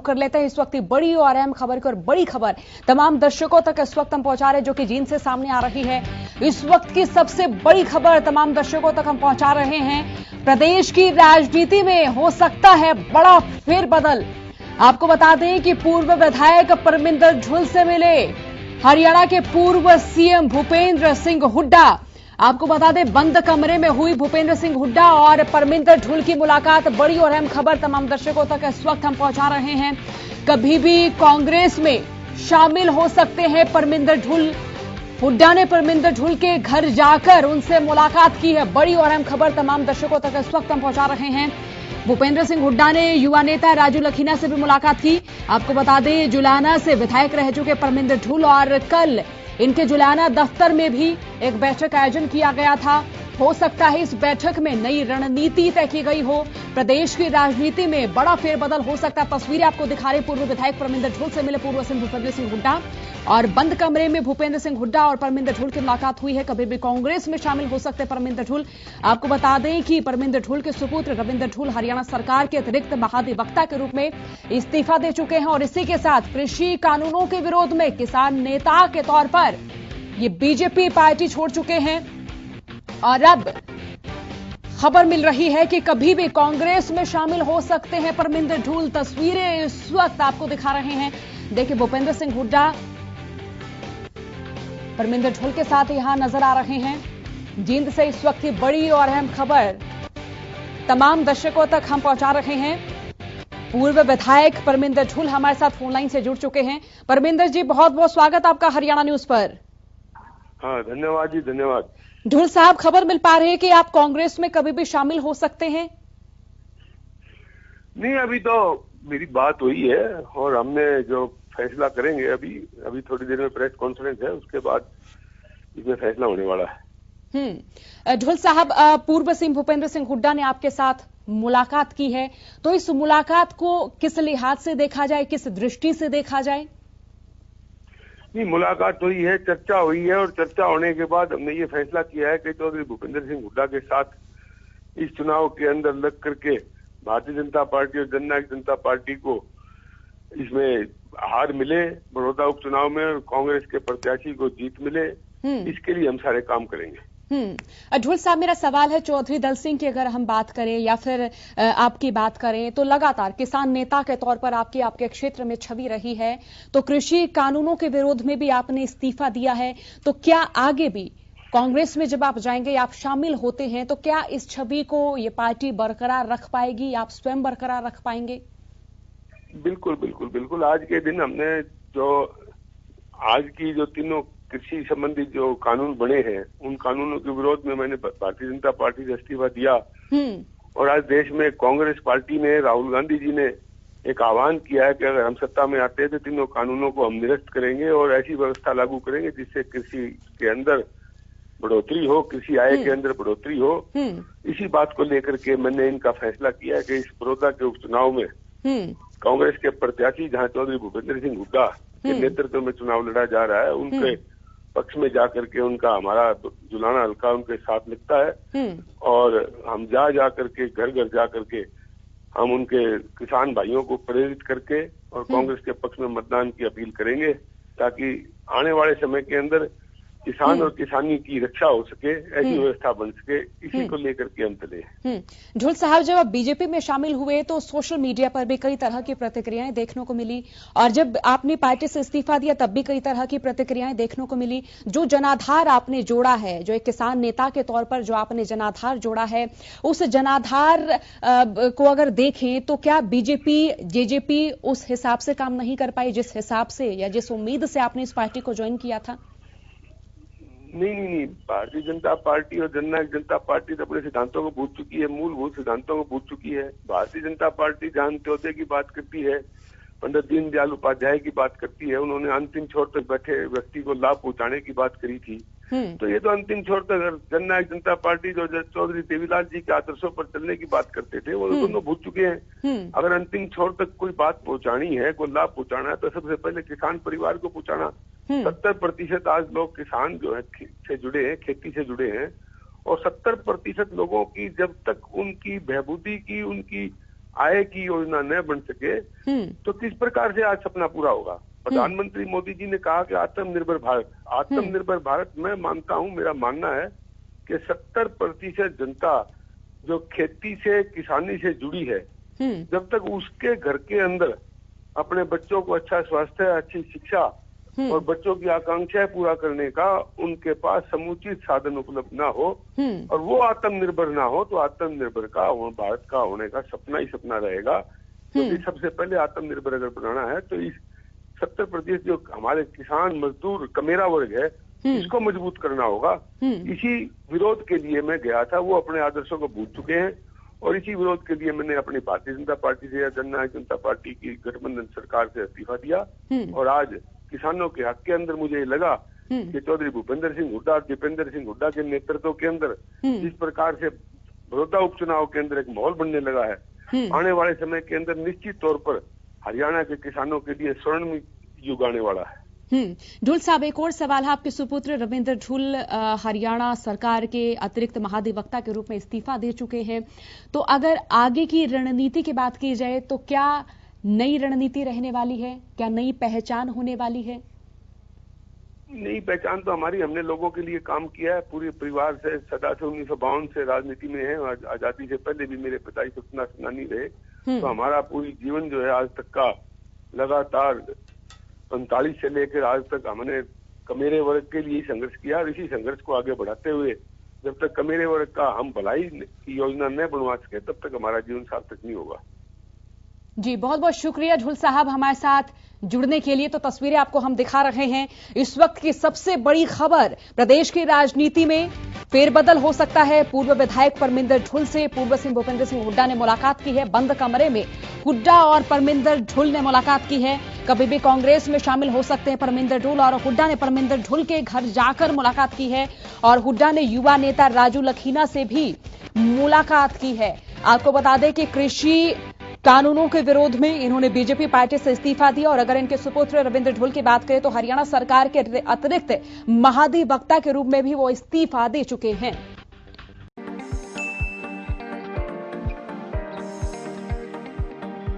कर लेते हैं इस वक्त की बड़ी और अहम खबर की। और बड़ी खबर तमाम दर्शकों तक इस वक्त हम पहुंचा रहे हैं, जो कि जींद से सामने आ रही है। इस वक्त की सबसे बड़ी खबर तमाम दर्शकों तक हम पहुंचा रहे हैं। प्रदेश की राजनीति में हो सकता है बड़ा फेरबदल। आपको बता दें कि पूर्व विधायक परमिंदर ढुल से मिले हरियाणा के पूर्व सीएम भूपेंद्र सिंह हुड्डा। आपको बता दें बंद कमरे में हुई भूपेंद्र सिंह हुड्डा और परमिंदर ढुल की मुलाकात। बड़ी और अहम खबर तमाम दर्शकों तक इस वक्त हम पहुंचा रहे हैं। कभी भी कांग्रेस में शामिल हो सकते हैं परमिंदर ढुल। हुड्डा ने परमिंदर ढुल के घर जाकर उनसे मुलाकात की है। बड़ी और अहम खबर तमाम दर्शकों तक इस वक्त हम पहुंचा रहे हैं। भूपेंद्र सिंह हुड्डा ने युवा नेता राजू लखीना से भी मुलाकात की। आपको बता दें जुलाना से विधायक रह चुके परमिंदर ढुल और कल इनके जुलाना दफ्तर में भी एक बैठक आयोजन किया गया था। हो सकता है इस बैठक में नई रणनीति तय की गई हो। प्रदेश की राजनीति में बड़ा फेरबदल हो सकता है। तस्वीरें आपको दिखा रहे पूर्व विधायक परमिंदर ढुल से मिले पूर्व सीएम भूपेंद्र सिंह हुड्डा और बंद कमरे में भूपेंद्र सिंह हुड्डा और परमिंदर ढुल की मुलाकात हुई है। कभी भी कांग्रेस में शामिल हो सकते परमिंदर ढुल। आपको बता दें कि परमिंदर ढुल के सुपुत्र रविंदर ढुल हरियाणा सरकार के अतिरिक्त महाधिवक्ता के रूप में इस्तीफा दे चुके हैं और इसी के साथ कृषि कानूनों के विरोध में किसान नेता के तौर पर ये बीजेपी पार्टी छोड़ चुके हैं। और अब खबर मिल रही है कि कभी भी कांग्रेस में शामिल हो सकते हैं परमिंदर ढुल। तस्वीरें इस वक्त आपको दिखा रहे हैं। देखिए भूपेंद्र सिंह हुड्डा परमिंदर ढुल के साथ यहां नजर आ रहे हैं। जींद से इस वक्त की बड़ी और अहम खबर तमाम दर्शकों तक हम पहुंचा रहे हैं। पूर्व विधायक परमिंदर ढुल हमारे साथ फोन लाइन से जुड़ चुके हैं। परमिंदर जी बहुत बहुत स्वागत आपका हरियाणा न्यूज पर। हाँ धन्यवाद जी, धन्यवाद। ढुल साहब खबर मिल पा रही है कि आप कांग्रेस में कभी भी शामिल हो सकते हैं? नहीं, अभी तो मेरी बात हुई है और हमने जो फैसला करेंगे अभी थोड़ी देर में प्रेस कॉन्फ्रेंस है, उसके बाद इसमें फैसला होने वाला है। ढुल साहब पूर्व सीएम भूपेंद्र सिंह हुड्डा ने आपके साथ मुलाकात की है, तो इस मुलाकात को किस लिहाज से देखा जाए, किस दृष्टि से देखा जाए? नहीं, मुलाकात हुई है, चर्चा हुई है और चर्चा होने के बाद हमने ये फैसला किया है कि चौधरी भूपेंद्र सिंह हुड्डा के साथ इस चुनाव के अंदर लग करके भारतीय जनता पार्टी और जननायक जनता पार्टी को इसमें हार मिले बड़ौदा उपचुनाव में और कांग्रेस के प्रत्याशी को जीत मिले, इसके लिए हम सारे काम करेंगे। ढुल साहब मेरा सवाल है चौधरी दल सिंह की अगर हम बात करें या फिर आपकी बात करें तो लगातार किसान नेता के तौर पर आपके क्षेत्र में छवि रही है, तो कृषि कानूनों के विरोध में भी आपने इस्तीफा दिया है, तो क्या आगे भी कांग्रेस में जब आप जाएंगे या आप शामिल होते हैं तो क्या इस छवि को ये पार्टी बरकरार रख पाएगी, आप स्वयं बरकरार रख पाएंगे? बिल्कुल बिल्कुल बिल्कुल। आज के दिन हमने आज की जो तीनों कृषि संबंधी जो कानून बने हैं उन कानूनों के विरोध में मैंने भारतीय जनता पार्टी से इस्तीफा दिया और आज देश में कांग्रेस पार्टी ने, राहुल गांधी जी ने एक आह्वान किया है कि अगर हम सत्ता में आते हैं तो तीनों कानूनों को हम निरस्त करेंगे और ऐसी व्यवस्था लागू करेंगे जिससे कृषि के अंदर बढ़ोतरी हो, कृषि आय के अंदर बढ़ोतरी हो। इसी बात को लेकर के मैंने इनका फैसला किया है कि इस बड़ौदा के उपचुनाव में कांग्रेस के प्रत्याशी जहां चौधरी भूपेंद्र सिंह हुड्डा के नेतृत्व में चुनाव लड़ा जा रहा है उनके पक्ष में जाकर के उनका हमारा जुलाना हल्का उनके साथ लिखता है और हम जा करके घर घर जा करके हम उनके किसान भाइयों को प्रेरित करके और कांग्रेस के पक्ष में मतदान की अपील करेंगे ताकि आने वाले समय के अंदर किसान और किसानी की रक्षा हो सके, ऐसी व्यवस्था बन सके, इसी को लेकर के हम चले। ढुल साहब जब आप बीजेपी में शामिल हुए तो सोशल मीडिया पर भी कई तरह की प्रतिक्रियाएं देखने को मिली और जब आपने पार्टी से इस्तीफा दिया तब भी कई तरह की प्रतिक्रियाएं देखने को मिली। जो जनाधार आपने जोड़ा है, जो एक किसान नेता के तौर पर जो आपने जनाधार जोड़ा है, उस जनाधार को अगर देखें तो क्या बीजेपी जेजेपी उस हिसाब से काम नहीं कर पाई जिस हिसाब से या जिस उम्मीद से आपने इस पार्टी को ज्वाइन किया था? नहीं, भारतीय जनता पार्टी और जननायक जनता पार्टी तो अपने सिद्धांतों को भूल चुकी है, मूलभूत सिद्धांतों को भूल चुकी है। भारतीय जनता पार्टी जहां अंत्योदय की बात करती है, पंडित दीनदयाल उपाध्याय की बात करती है, उन्होंने अंतिम छोर तक बैठे व्यक्ति को लाभ पहुंचाने की बात करी थी। तो ये तो अंतिम छोर तक जननायक जनता पार्टी जो चौधरी देवीलाल जी के आदर्शों पर चलने की बात करते थे वो दोनों भूल चुके हैं। अगर अंतिम छोर तक कोई बात पहुंचानी है, कोई लाभ पहुंचाना है तो सबसे पहले किसान परिवार को पहुंचाना। 70% आज लोग किसान जो है से जुड़े हैं, खेती से जुड़े हैं और 70% लोगों की जब तक उनकी बहबूदी की, उनकी आय की योजना न बन सके तो किस प्रकार से आज सपना पूरा होगा। प्रधानमंत्री मोदी जी ने कहा कि आत्मनिर्भर भारत मैं मानता हूं, मेरा मानना है कि 70% जनता जो खेती से किसानी से जुड़ी है, जब तक उसके घर के अंदर अपने बच्चों को अच्छा स्वास्थ्य, अच्छी शिक्षा और बच्चों की आकांक्षाएं पूरा करने का उनके पास समुचित साधन उपलब्ध ना हो और वो आत्मनिर्भर ना हो, तो आत्मनिर्भर का भारत का होने का सपना ही सपना रहेगा। क्योंकि सबसे पहले आत्मनिर्भर अगर बनाना है तो इस 70% जो हमारे किसान मजदूर कमेरा वर्ग है, इसको मजबूत करना होगा। इसी विरोध के लिए मैं गया था, वो अपने आदर्शों को भूल चुके हैं और इसी विरोध के लिए मैंने अपनी भारतीय जनता पार्टी से या जननायक जनता पार्टी की गठबंधन सरकार से इस्तीफा दिया। और आज किसानों के हक के अंदर मुझे लगा कि चौधरी भूपेंद्र सिंह हुड्डा और दीपेंद्र सिंह हुड्डा के नेतृत्व के अंदर जिस प्रकार से बड़ौदा उपचुनाव के अंदर एक माहौल बनने लगा है, आने वाले समय के अंदर निश्चित तौर पर हरियाणा के किसानों के लिए स्वर्णिम युग आने वाला है। ढुल साहब, एक और सवाल है। आपके सुपुत्र रविंद्र ढुल हरियाणा सरकार के अतिरिक्त महाधिवक्ता के रूप में इस्तीफा दे चुके हैं, तो अगर आगे की रणनीति की बात की जाए तो क्या नई रणनीति रहने वाली है? क्या नई पहचान होने वाली है? नई पहचान तो हमने लोगों के लिए काम किया है। पूरे परिवार से सदा से 1952 से राजनीति में है। आजादी से पहले भी मेरे पिताजी स्वतंत्रता सेनानी रहे। तो हमारा पूरी जीवन जो है आज तक का लगातार 45 से लेकर आज तक हमने कमेरे वर्ग के लिए संघर्ष किया और इसी संघर्ष को आगे बढ़ाते हुए जब तक कमेरे वर्ग का हम भलाई की योजना न बनवा सके तब तक हमारा जीवन सार्थक नहीं होगा। जी, बहुत बहुत शुक्रिया ढुल साहब हमारे साथ जुड़ने के लिए। तो तस्वीरें आपको हम दिखा रहे हैं। इस वक्त की सबसे बड़ी खबर, प्रदेश की राजनीति में फेरबदल हो सकता है। पूर्व विधायक परमिंदर ढुल से पूर्व सीएम भूपेंद्र सिंह हुड्डा ने मुलाकात की है। बंद कमरे में हुड्डा और परमिंदर ढुल ने मुलाकात की है। कभी भी कांग्रेस में शामिल हो सकते हैं परमिंदर ढुल, और हुड्डा ने परमिंदर ढुल के घर जाकर मुलाकात की है और हुड्डा ने युवा नेता राजू लखीना से भी मुलाकात की है। आपको बता दें कि कृषि कानूनों के विरोध में इन्होंने बीजेपी पार्टी से इस्तीफा दिया और अगर इनके सुपुत्र रविंद्र ढुल की बात करें तो हरियाणा सरकार के अतिरिक्त महाधिवक्ता के रूप में भी वो इस्तीफा दे चुके हैं।